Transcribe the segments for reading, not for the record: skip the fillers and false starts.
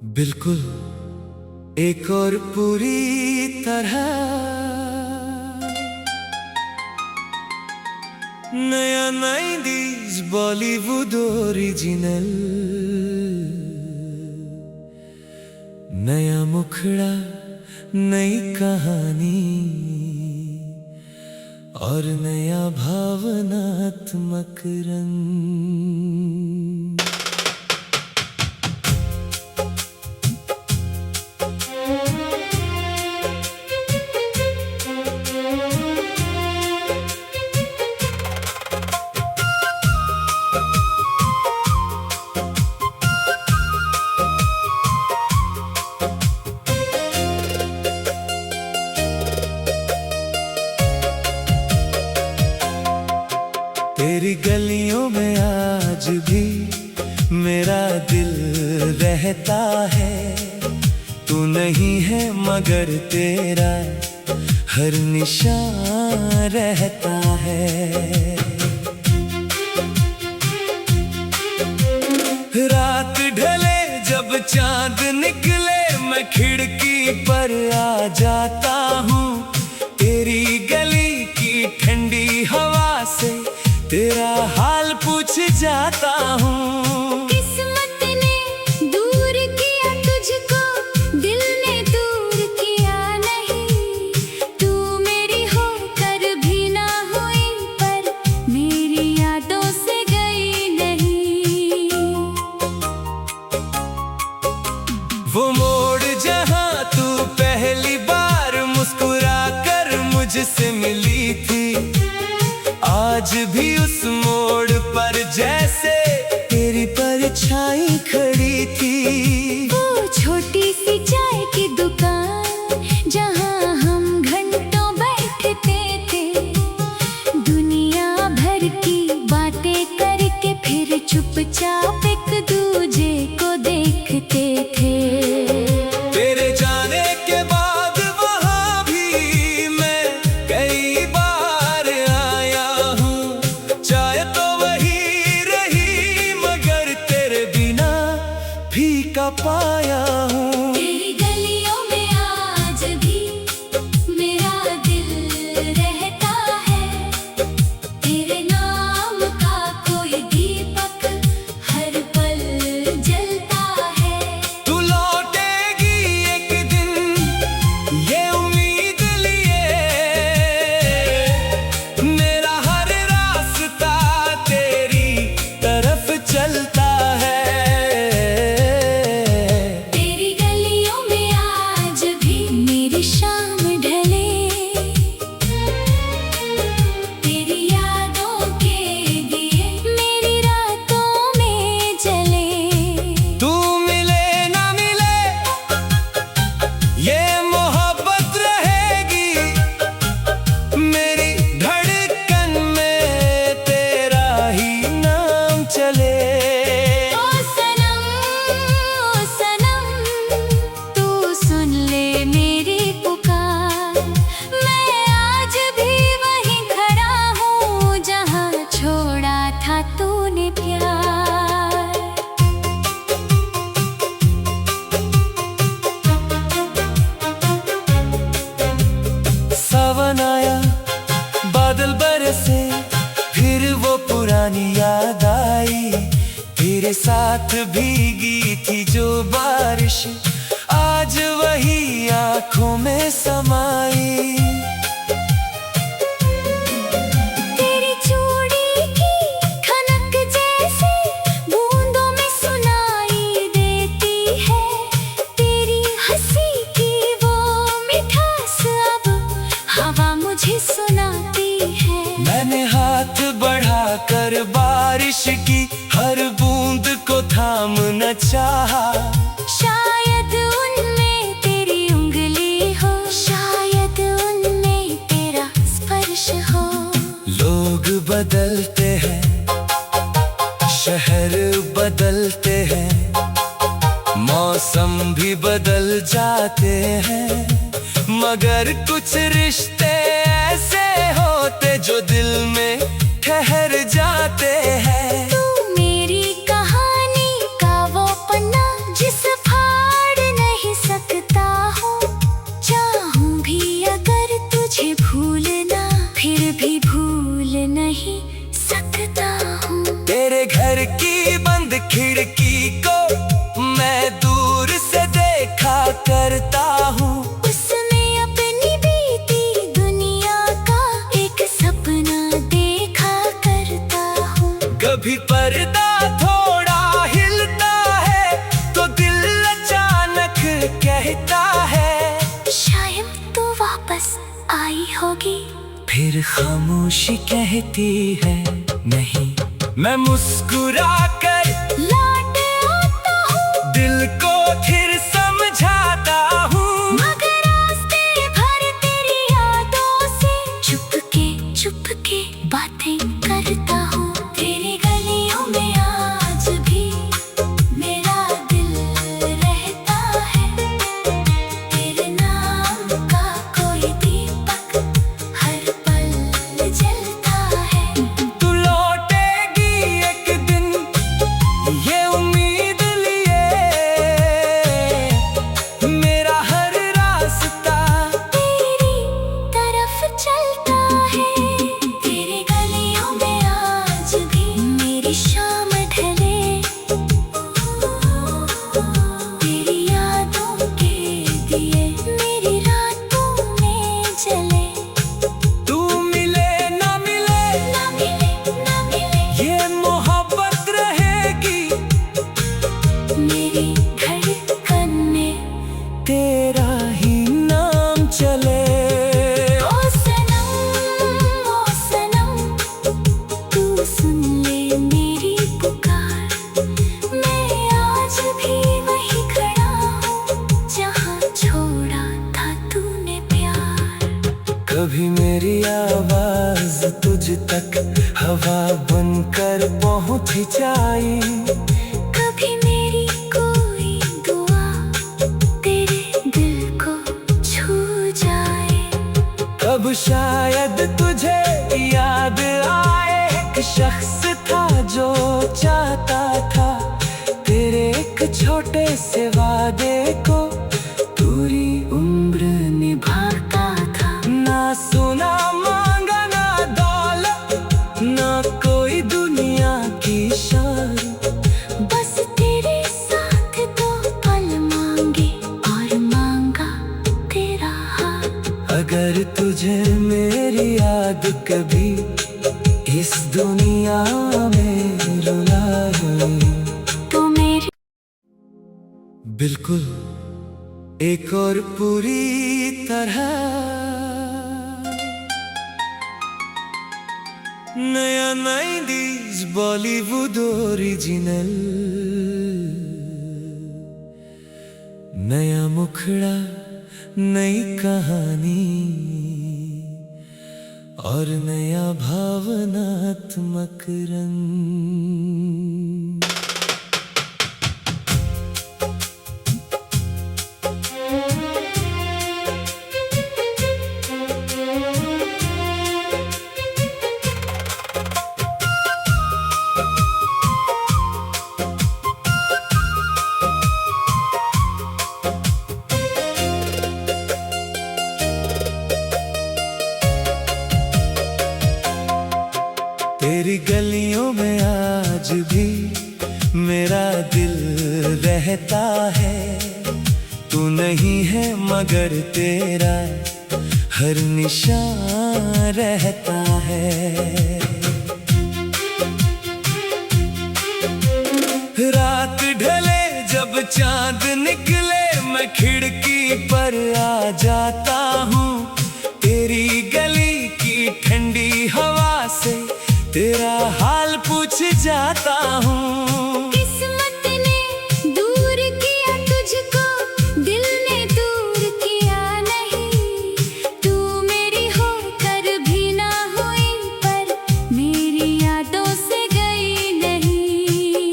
बिल्कुल एक और पूरी तरह नया 90s बॉलीवुड ओरिजिनल, नया मुखड़ा नई कहानी और नया भावनात्मक रंग। तेरी गलियों में आज भी मेरा दिल रहता है। तू नहीं है मगर तेरा हर निशान रहता है। रात ढले जब चांद निकले मैं खिड़की पर आ जाता हूँ। तेरी गली की ठंडी हवा से तेरा हाल पूछ जाता हूँ। किस्मत ने दूर किया तुझको, दिल ने दूर किया नहीं। तू मेरी होकर भी ना हुई पर मेरी यादों से गई नहीं। वो मोड़ जहाँ तू पहली बार मुस्कुरा कर मुझसे मिली थी, आज भी उस मोड़ पर जैसे तेरी परछाई खड़ी थी। वो छोटी सी चाय की दुकान जहाँ हम घंटों बैठते थे, दुनिया भर की बातें करके फिर चुपचाप एक दूजे को देखते थे। तेरे जाने के बाद वहाँ भी मैं कई बार आया हूँ। चाय तो वही रही मगर तेरे बिना फीका पाया हूँ। तेरी गलियों में आज भी मेरा दिल रहता है। तेरे नाम का कोई दीपक हर पल जलता है। तू लौटेगी एक दिन ये उम्मीद लिए, मेरा हर रास्ता तेरी तरफ चलता है। तेरी गलियों में आज भी मेरी शाम ढले, तेरी यादों के दिए मेरी रातों में जले। तू मिले ना मिले ये मोहब्बत रहेगी, मेरी धड़कन में तेरा ही नाम चले। ओ सनम तू सुन ले मेरी पुकार। मैं आज भी वहीं खड़ा हूँ जहाँ छोड़ा था तूने प्यार। सावन आया बादल बरसे फिर वो पुरानी याद आई। तेरे साथ भीगी थी जो बारिश आज वही आंखों में समाई। तेरी चूड़ी की खनक जैसे बूंदों में सुनाई देती है। तेरी हंसी की वो मिठास अब हवा मुझे सुनाती है। मैंने हाथ बढ़ाकर बारिश की हर बूंद को थाम न चाहा। शायद उनमें तेरी उंगली हो, शायद उनमें तेरा स्पर्श हो। लोग बदलते हैं, शहर बदलते हैं, मौसम भी बदल जाते हैं, मगर कुछ रिश्ते ऐसे होते जो दिल में ठहर जाते हैं। तू मेरी कहानी का वो पन्ना जिस फिर खामोशी कहती है नहीं। मैं मुस्कुरा कर लौट आता हूँ, दिल को फिर समझाता हूँ, मगर रास्ते भर तेरी यादों से चुपके बातें करता हूँ। तेरी गलियों में आज भी मेरा दिल रहता है, तेरे नाम का कोई दीपक हर पल जलता है। तू लौटेगी एक दिन ये उम्मीद लिए, मेरा हर रास्ता तेरी तरफ चलता है। तेरी गलियों में आज भी मेरी शाम ढले, तेरी यादों के दिए मेरी रातों में जले। तू मिले ना मिले ना मिले ना मिले ये मोहब्बत रहेगी, मेरी धड़कन में तेरा ही नाम चले। ओ सनम तू सुन ले मेरी पुकार। मैं आज भी वहीं खड़ा हूँ जहाँ छोड़ा था तूने प्यार। कभी मेरी आवाज तुझ तक हवा बनकर पहुँच जाई, कभी मेरी कोई दुआ तेरे दिल को छू जाए। अब शायद तुझे याद आए एक शख्स था जो चाहता था तेरे एक छोटे से वादे को पूरी उम्र निभाता था। ना सोना मांगा ना दौलत ना कोई दुनिया की शान, बस तेरे साथ दो पल मांगे और मांगा तेरा हाथ। अगर तुझे मेरी याद कभी इस दुनिया में रुलाए, तो मेरी बिल्कुल एक और पूरी तरह नया 90s बॉलीवुड ओरिजिनल, नया मुखड़ा नई कहानी और नया भावनात्मक रंग। तेरी गलियों में आज भी मेरा दिल रहता है, तू नहीं है मगर तेरा हर निशान रहता है। रात ढले जब चांद निकले मैं खिड़की पर आ जाता हूँ, तेरी गली की ठंडी हवा से तेरा हाल पूछ जाता हूँ। किस्मत ने दूर किया तुझको, दिल ने दूर किया नहीं। तू मेरी होकर भी ना हुई पर मेरी यादों से गई नहीं।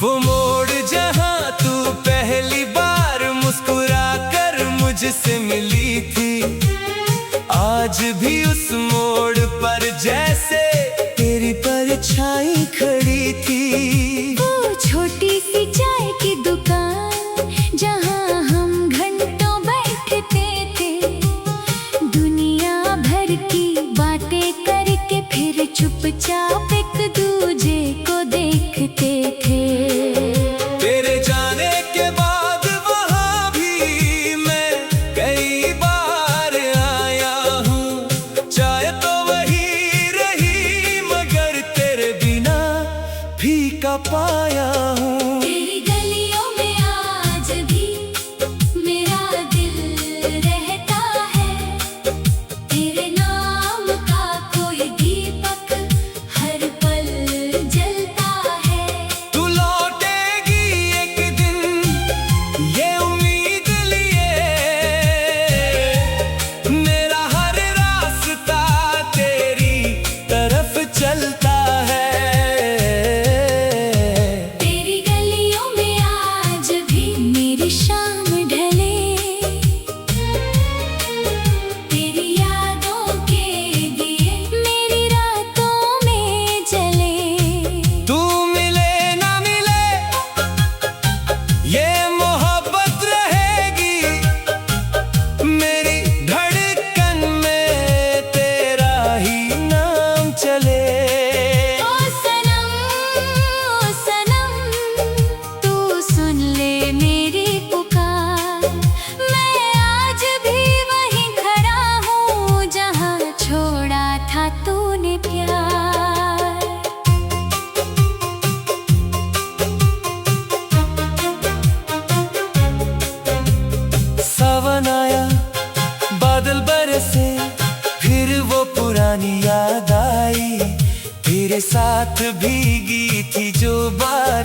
वो मोड़ जहाँ तू पहली बार मुस्कुरा कर मुझसे मिली थी, आज भी उस मोड़ पर जैसे तेरी परछाई खड़ी थी। वो छोटी सी चाय की दुकान जहाँ हम घंटों बैठते थे, दुनिया भर की बातें करके फिर चुपचाप एक दूजे को देखते थे। तेरे जाने के बाद वहाँ भी मैं कई बार आया हूँ, चाय तो वही रही मगर तेरे बिना फीका पाया हूँ। तेरी गलियों में आज भी मेरा दिल रहता है,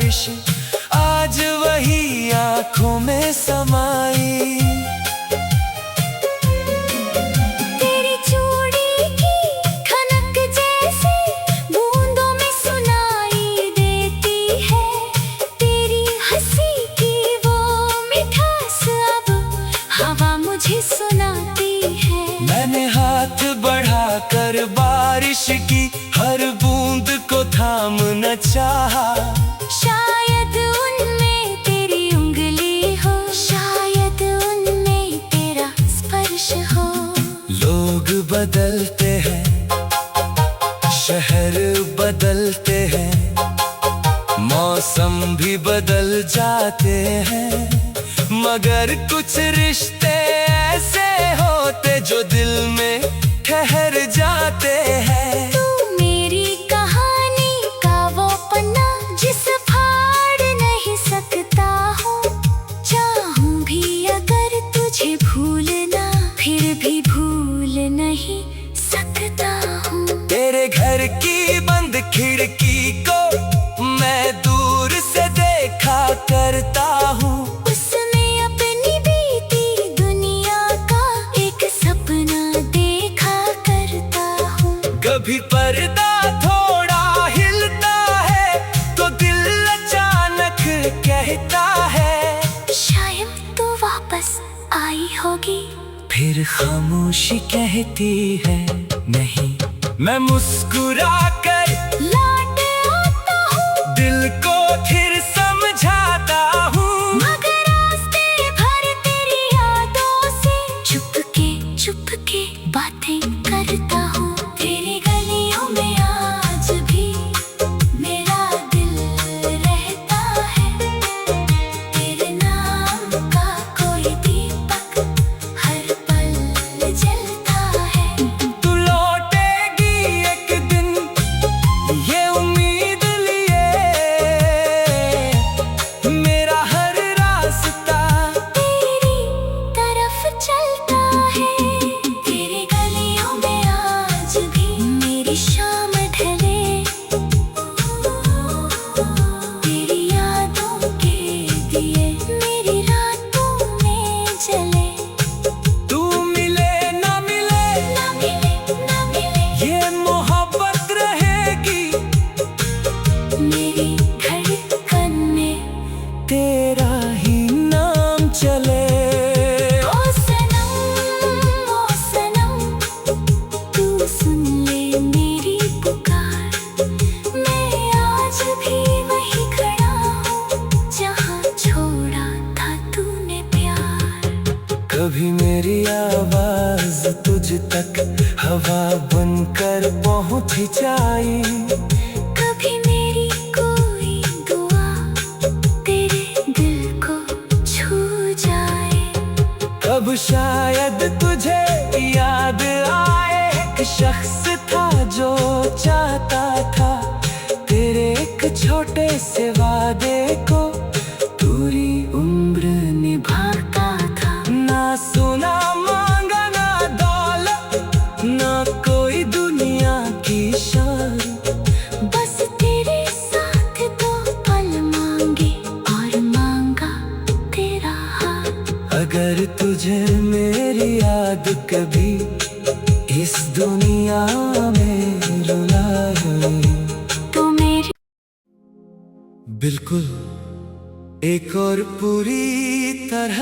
बारिश आज वही आंखों में समाई। तेरी चूड़ी की खनक जैसे बूंदों में सुनाई देती है, तेरी हंसी की वो मिठास अब हवा मुझे सुनाती है। मैंने हाथ बढ़ाकर बारिश की हर बूंद को थाम न चाहा। शायद उनमें तेरी उंगली हो, शायद उनमें तेरा स्पर्श हो। लोग बदलते हैं, शहर बदलते हैं, मौसम भी बदल जाते हैं, मगर कुछ रिश्ते ऐसे होते जो दिल में ठहर जाते हैं। तू मेरी कहानी का वो पन्ना जिस फाड़ नहीं सकता हूँ, चाहूँ भी अगर तुझे भूलना फिर भी भूल नहीं सकता हूँ। तेरे घर की बंद खिड़की को मैं दूर से देखा करता हूँ, उसमें अपनी बीती दुनिया का एक सपना देखा करता हूँ। कभी पर्दा थोड़ा हिलता है तो दिल अचानक कहता है शायद तू वापस आई होगी। फिर खामोशी कहती है नहीं। मैं मुस्कुरा कर लौट आता हूँ, दिल को फिर समझाता हूँ, मगर रास्ते भर तेरी यादों से चुपके बातें करता हूँ। तेरी गलियों में आज भी मेरा दिल रहता है, तेरे नाम का कोई दीपक हर पल जलता है। तू लौटेगी एक दिन ये उम्मीद लिए, मेरा हर रास्ता तेरी तरफ चलता है। तेरी गलियों में आज भी मेरी शाम ढले, तेरी यादों के दिए मेरी रातों में जले। तू मिले ना मिले ना मिले ना मिले ये मोहब्बत रहेगी, मेरी धड़कन में तेरा ही नाम चले। ओ सनम तू सुन ले मेरी पुकार, मैं आज भी वही खड़ा हूँ जहाँ छोड़ा था तूने प्यार। कभी मेरी आवाज तुझ तक हवा बनकर पहुँच जाए, कभी मेरी कोई दुआ तेरे दिल को छू जाए। कब शायद तुझे याद आए एक शख्स था जो चाहता था तेरे एक छोटे से वादे को पूरी उम्र निभाता था। ना सोना मांगा ना दौलत ना कोई दुनिया की शान, बस तेरे साथ दो पल मांगे और मांगा तेरा हाथ। अगर तुझे मेरी याद कभी इस दुनिया में रुलाए, तो मेरी बिल्कुल एक और पूरी तरह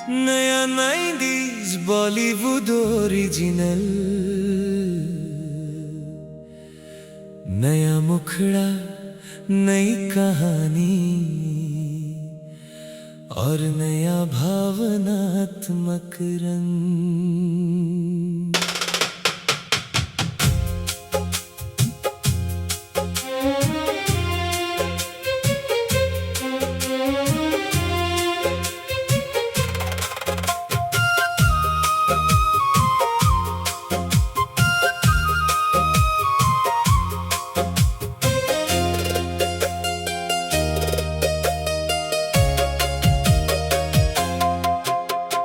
नया 90s बॉलीवुड ओरिजिनल, नया मुखड़ा नई कहानी और नया भावनात्मक रंग।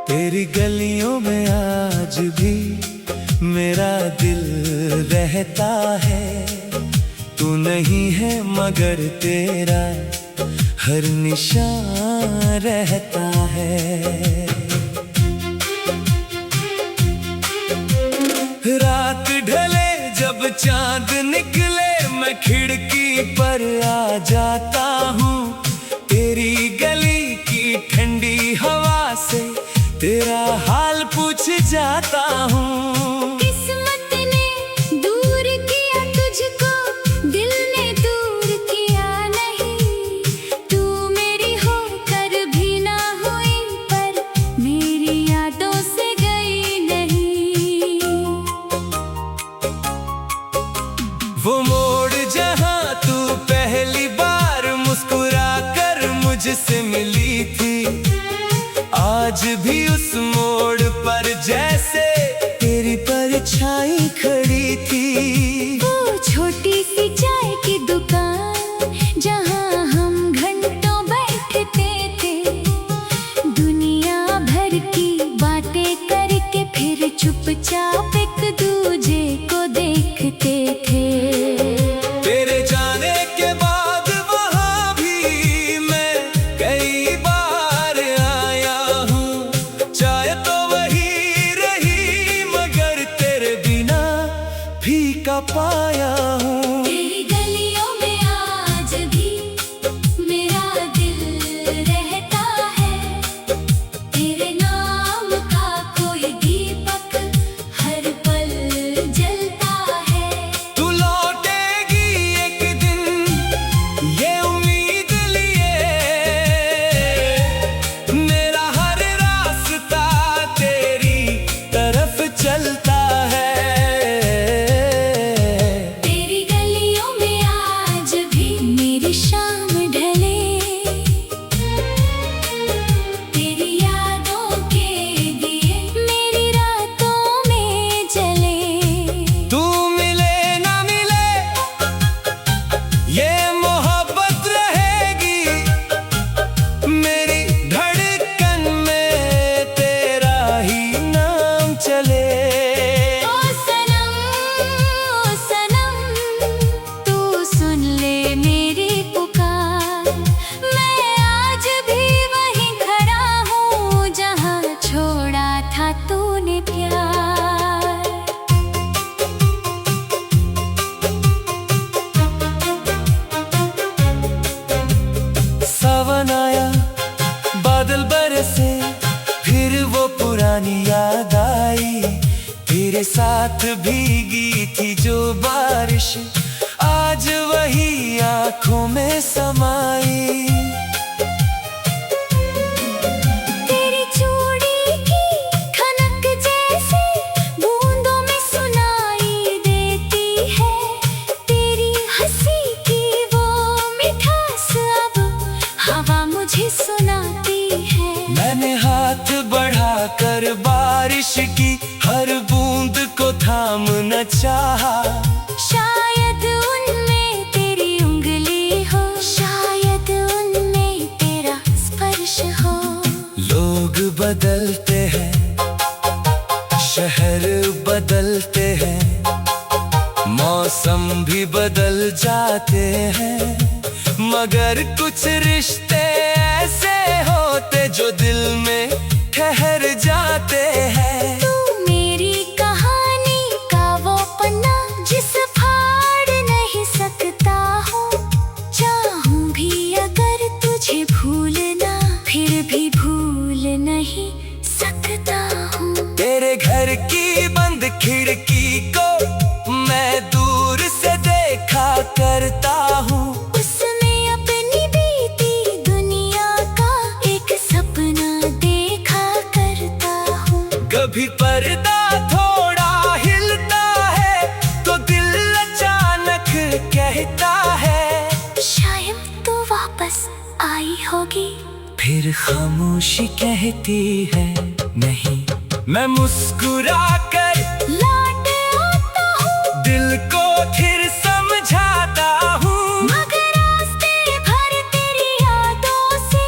तेरी गलियों में आज भी मेरा दिल रहता है। तू नहीं है मगर तेरा हर निशान रहता है। रात ढले जब चांद निकले मैं खिड़की पर आ जाता हूँ, तेरी गली की ठंडी हवा से तेरा हाल पूछ जाता हूँ। किस्मत ने दूर किया तुझको, दिल ने दूर किया नहीं। तू मेरी होकर भी ना हुई, पर मेरी यादों से गई नहीं। वो मोड़ जहाँ तू पहली बार मुस्कुरा कर मुझसे मिली थी, आज भी उस मोड़ पर जैसे तेरी परछाई खड़ी थी। वो छोटी सी चाय की दुकान जहाँ हम घंटों बैठते थे, दुनिया भर की बातें करके फिर चुपचाप एक दूजे को देखते थे। तेरे जाने के बाद वहाँ भी मैं कई बार आया हूँ, चाय तो वही रही मगर तेरे बिना फीका पाया हूँ। तेरी गलियों में आज भी मेरा दिल रहता है, तेरे नाम का कोई दीपक हर पल जलता है। तू लौटेगी एक दिन ये उम्मीद लिए, मेरा हर रास्ता तेरी तरफ चलता है। तेरी गलियों में आज भी मेरी शाम ढले, तेरी यादों के दिए मेरी रातों में जले। तू मिले ना मिले ये मोहब्बत रहेगी, मेरी धड़कन में तेरा ही नाम चले। ओ सनम तू सुन ले मेरी पुकार, मैं आज भी वहीं खड़ा हूँ जहाँ छोड़ा था तूने प्यार। सावन आया बादल बरसे, फिर वो पुरानी याद आई, तेरे साथ भीगी थी जो बारिश आज वही आंखों में समाई। तेरी चूड़ी की खनक जैसे बूंदों में सुनाई देती है, तेरी हंसी की वो मिठास अब हवा मुझे सुनाती है। मैंने हाथ बढ़ाकर बारिश की हर बूंद को थाम न चाहा, शायद उनमें तेरी उंगली हो, शायद उनमें तेरा स्पर्श हो। लोग बदलते हैं, शहर बदलते हैं, मौसम भी बदल जाते हैं, मगर कुछ रिश्ते ऐसे होते जो दिल में ठहर जाते हैं। तू मेरी कहानी का वो पन्ना जिस फाड़ नहीं सकता हूँ, चाहूँ भी अगर तुझे भूलना फिर भी भूल नहीं सकता हूँ। तेरे घर की बंद खिड़की को मैं दूर से देखा करता हूँ, उसमें अपनी बीती दुनिया का एक सपना देखा करता हूँ। कभी पर्दा थोड़ा हिलता है तो दिल अचानक कहता है, शायद तू वापस आई होगी। फिर खामोशी कहती है नहीं। मैं मुस्कुरा कर लौट आता हूँ, दिल को फिर समझाता हूँ, मगर रास्ते भर तेरी यादों से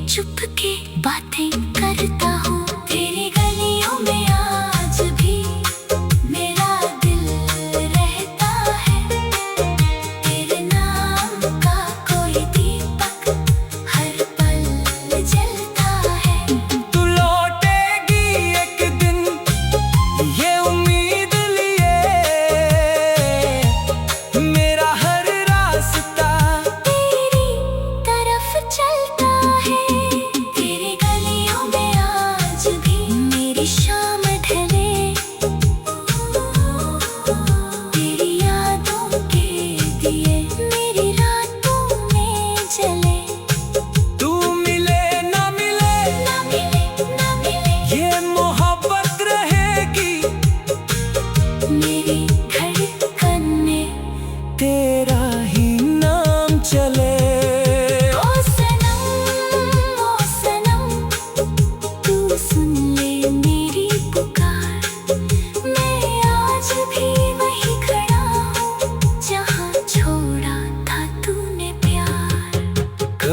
चुपके बातें करता हूँ। तेरी गलियों में आज भी मेरा दिल रहता है,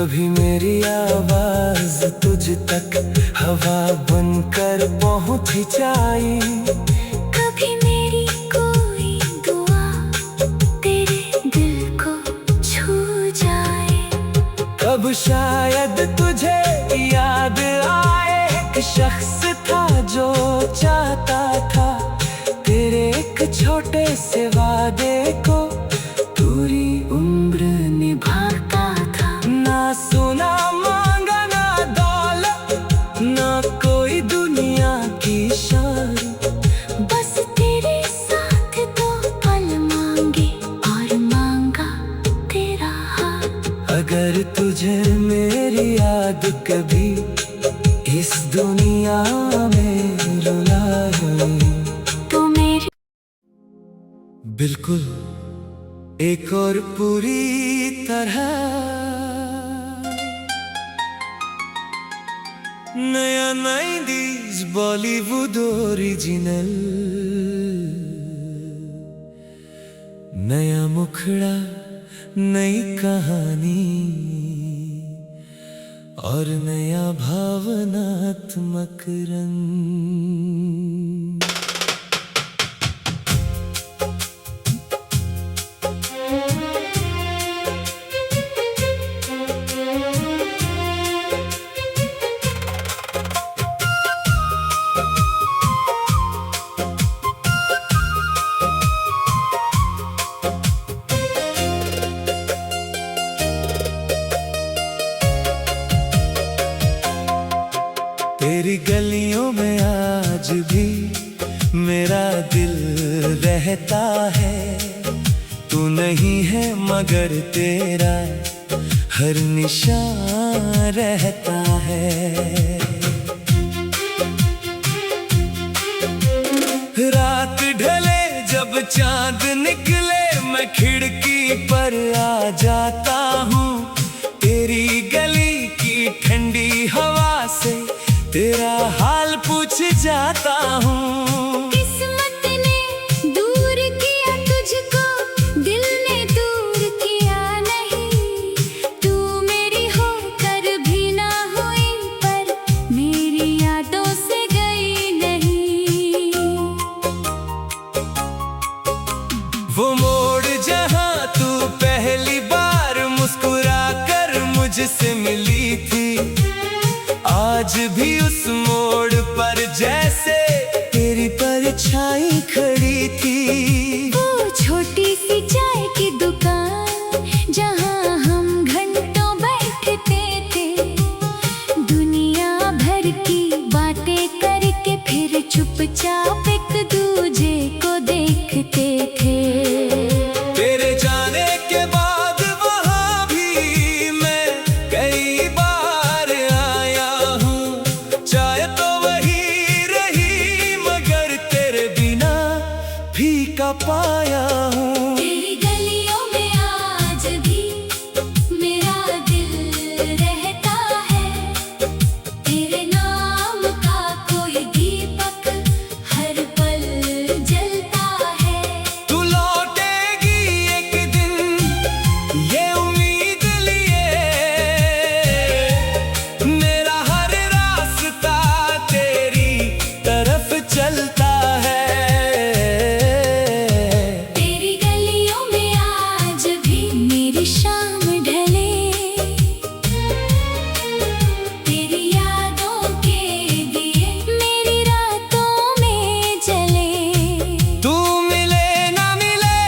कभी मेरी आवाज तुझ तक हवा बनकर पहुंच जाए, कभी मेरी कोई दुआ तेरे दिल को छू जाए। कब शायद तुझे याद आए, एक शख्स था जो चाहता था तेरे एक छोटे से वादे को पूरी उम्र निभाता था। ना सोना मांगा ना दौलत, ना कोई दुनिया की शान, बस तेरे साथ दो पल मांगे और मांगा तेरा हाथ। अगर तुझे मेरी याद कभी इस दुनिया में रुलाए, तो मेरी बिल्कुल एक और पूरी तरह नया 90s बॉलीवुड ओरिजिनल, नया मुखड़ा नई कहानी और नया भावनात्मक रंग। तेरी गलियों में आज भी मेरा दिल रहता है, तू नहीं है मगर तेरा हर निशान रहता है। रात ढले जब चांद निकले, मैं खिड़की पर आ जाता हूँ, तेरी गली की ठंडी हवा से तेरा हाल पूछ जाता हूँ। किस्मत ने दूर किया तुझको, दिल ने दूर किया नहीं। तू मेरी होकर भी ना हुई, पर मेरी यादों से गई नहीं। वो मोड़ जहाँ तू पहली बार मुस्कुरा कर मुझसे मिली थी, आज भी उस मोड़ पर जैसे तेरी परछाई खड़ी थी। वो छोटी सी चाय की दुकान जहाँ हम घंटों बैठते थे, दुनिया भर की बातें करके फिर चुपचाप एक दूजे को देखते थे। तेरे जाने के बाद वहाँ भी मैं कई बार आया हूँ, चाय तो वही रही मगर तेरे बिना फीका पाया हूँ। तेरी गलियों में आज भी मेरा दिल रहता है, तेरे नाम का कोई दीपक हर पल जलता है। तू लौटेगी एक दिन ये उम्मीद लिए, मेरा हर रास्ता तेरी तरफ चलता है। तेरी गलियों में आज भी मेरी शाम ढले, तेरी यादों के दिए मेरी रातों में जले। तू मिले ना मिले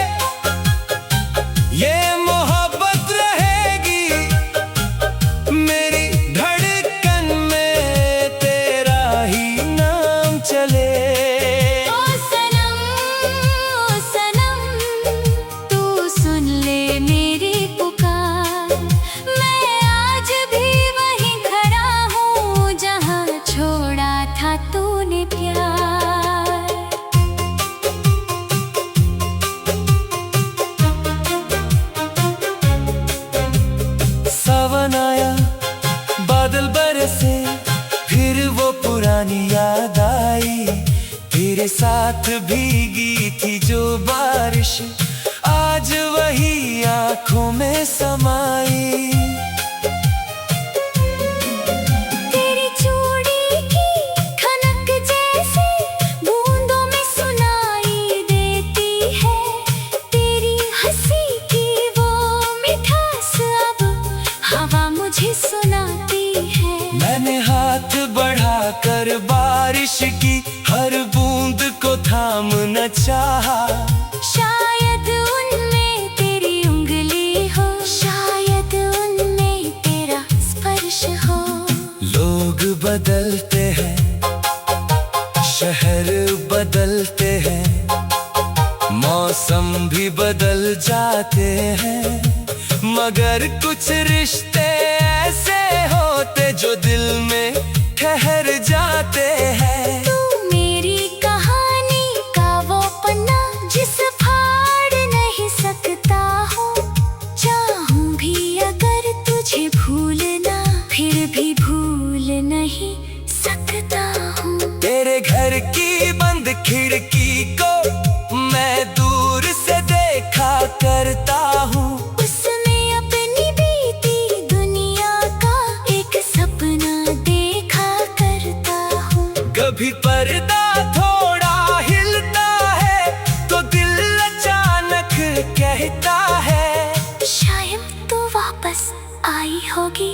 ये मोहब्बत रहेगी, मेरी धड़कन में तेरा ही नाम चले। ओ सनम तू सुन ले मेरी पुकार, मैं आज भी वहीं खड़ा हूँ जहाँ छोड़ा था तूने प्यार। सावन आया बादल बरसे, फिर वो पुरानी याद आई, तेरे साथ भीगी थी जो बारिश आज वही आंखों में समाई। बदल जाते हैं, मगर कुछ रिश्ते ऐसे होते जो दिल में ठहर जाते हैं। तू मेरी कहानी का वो पन्ना जिस फाड़ नहीं सकता हूँ। चाहूँ भी अगर तुझे भूलना, फिर भी भूल नहीं सकता हूँ। तेरे घर की बंद खिड़की को मैं दूर से देखा करता हूँ। उसमें अपनी बीती दुनिया का एक सपना देखा करता हूँ। कभी पर्दा थोड़ा हिलता है तो दिल अचानक कहता है, शायद तू वापस आई होगी।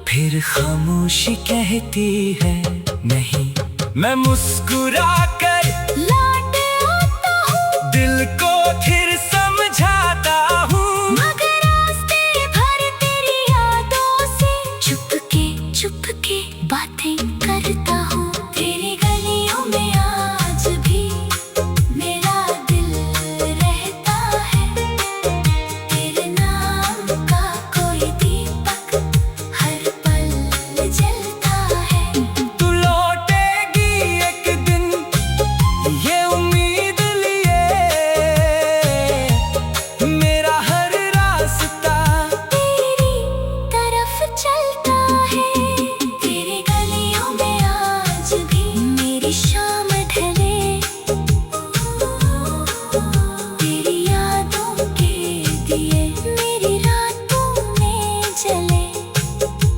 फिर खामोशी कहती है नहीं। मैं मुस्कुरा कर लौट आता हूँ, दिल को फिर समझाता हूँ, मगर रास्ते भर तेरी यादों से चुपके बातें करता हूँ। तेरी गलियों में आज भी मेरा दिल रहता है। तेरे नाम का कोई दीपक हर पल जलता है। तू लौटेगी एक दिन ये उम्मीद लिए, मेरा हर रास्ता तेरी तरफ चलता है। तेरी गलियों में आज भी मेरी शाम ढले। तेरी यादों के दिए मेरी रातों में जले।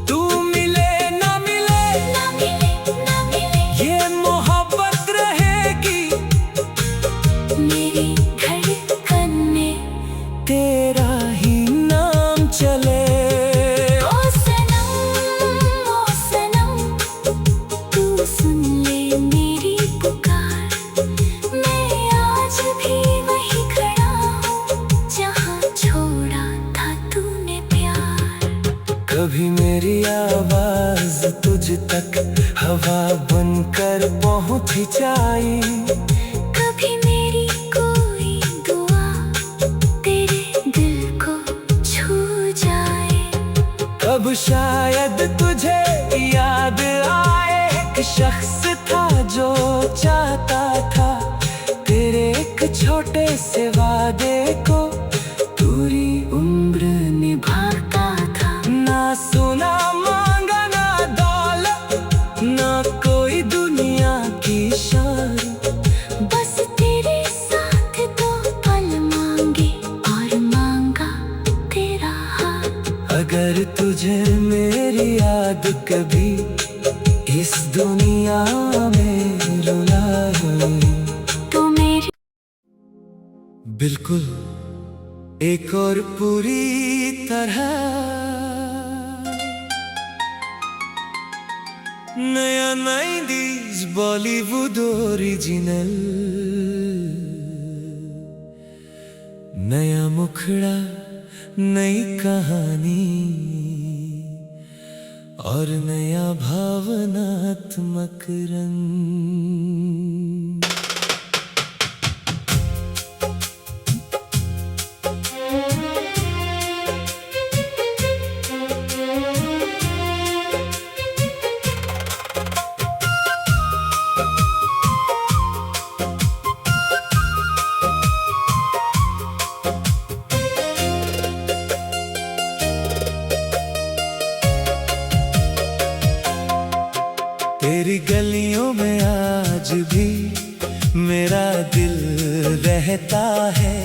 तू मिले ना मिले ना मिले ना मिले ये मोहब्बत रहेगी, मेरी धड़कन में तेरा ही नाम चले। ओ सनम तू सुन ले मेरी पुकार। मैं आज भी वहीं खड़ा हूँ जहाँ छोड़ा था तूने प्यार। कभी मेरी आवाज तुझ तक हवा बनकर पहुँच जाई, कभी मेरी कोई दुआ तेरे दिल को छू जाए। अब शायद तुझे याद आए एक शख्स था जो चाहता था तेरे एक छोटे से वादे को पूरी उम्र निभाता था। ना सोना मांगा ना दौलत ना कोई दुनिया की शान, बस तेरे साथ दो पल मांगे और मांगा तेरा हाथ। अगर तुझे मेरी याद कभी इस दुनिया में रुलाए, तू मेरी बिल्कुल एक और पूरी तरह नया 90s बॉलीवुड ओरिजिनल, नया मुखड़ा नई कहानी और नया भावनात्मक रंग। तेरी गलियों में आज भी मेरा दिल रहता है।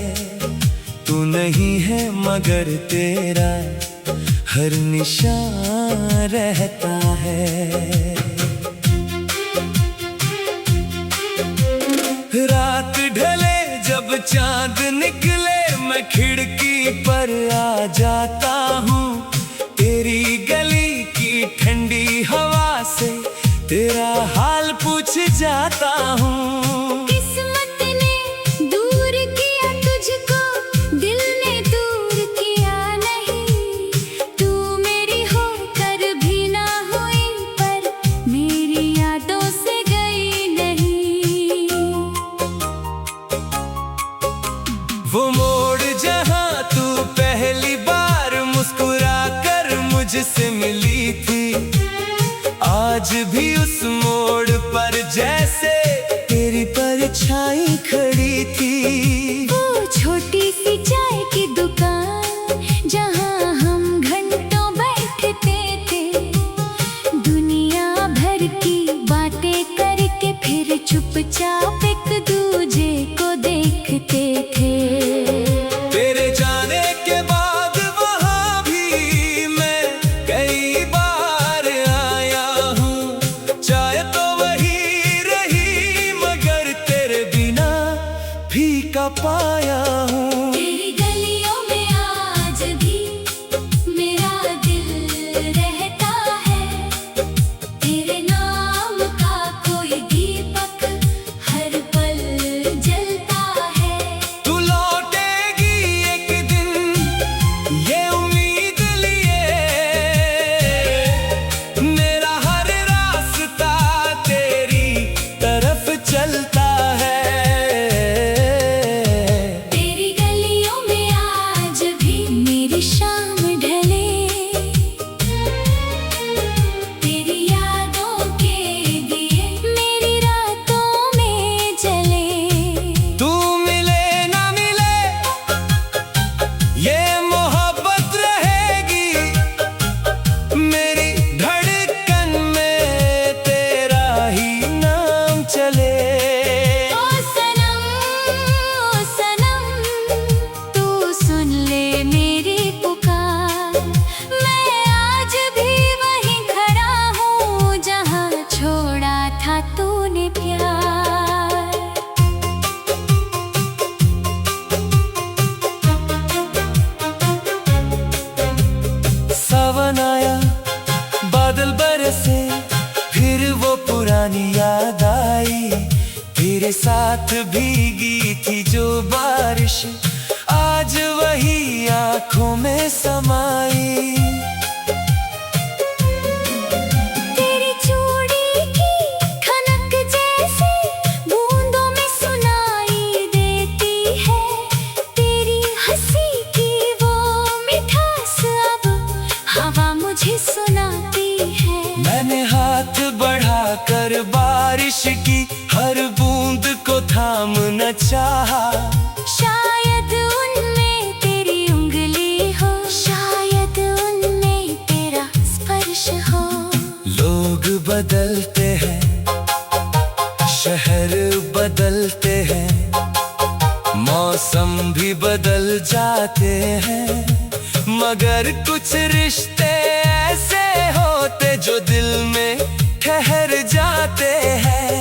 तू नहीं है मगर तेरा हर निशान रहता है। रात ढले जब चांद निकले मैं खिड़की पर आ जाता हूँ। तेरी गली की ठंडी हवा से तेरा हाल पूछ जाता हूँ। किस्मत ने दूर किया तुझको, दिल ने दूर किया नहीं। तू मेरी होकर भी ना हुई, पर मेरी यादों से गई नहीं। वो मोड़ भी उस मोड़ पर जैसे तेरी परछाई खड़ी थी। वो छोटी सी चाय की दुकान जहाँ हम घंटों बैठते थे, दुनिया भर की बातें करके फिर चुपचाप एक दूजे को देखते थे। तेरे जाने के बाद वहाँ भी मैं कई बार आया हूँ, चाय तो वही रही मगर तेरे बिना फीका पाया हूँ। तेरी गलियों में आज भी मेरा दिल रहता है, तेरे नाम का कोई दीपक हर पल जलता है। तू लौटेगी एक दिन ये उम्मीद लिए, मेरा हर रास्ता तेरी तरफ चलता है। तेरी गलियों में आज भी मेरी शाम ढले, तेरी यादों के दिए मेरी रातों में जले। तू मिले ना मिले ये मोहब्बत रहेगी, मेरी धड़कन में तेरा ही नाम चले। ओ सनम तू सुन ले मेरी पुकार, मैं आज भी वहीं खड़ा हूँ जहाँ छोड़ा था तूने प्यार। सावन आया, बादल बरसे, फिर वो पुरानी याद आई। तेरे साथ भीगी थी जो बारिश आज वही आंखों में समाई। तेरी चूड़ी की खनक जैसे बूंदों में सुनाई देती है, तेरी हंसी की वो मिठास अब हवा मुझे सुनाती है। मैंने हाथ बढ़ाकर बारिश की हर बूंद को थाम न चाहा, शायद उनमें तेरी उंगली हो, शायद उनमें तेरा स्पर्श हो। लोग बदलते हैं, शहर बदलते हैं, मौसम भी बदल जाते हैं, मगर कुछ रिश्ते ऐसे होते जो दिल में ठहर जाते हैं।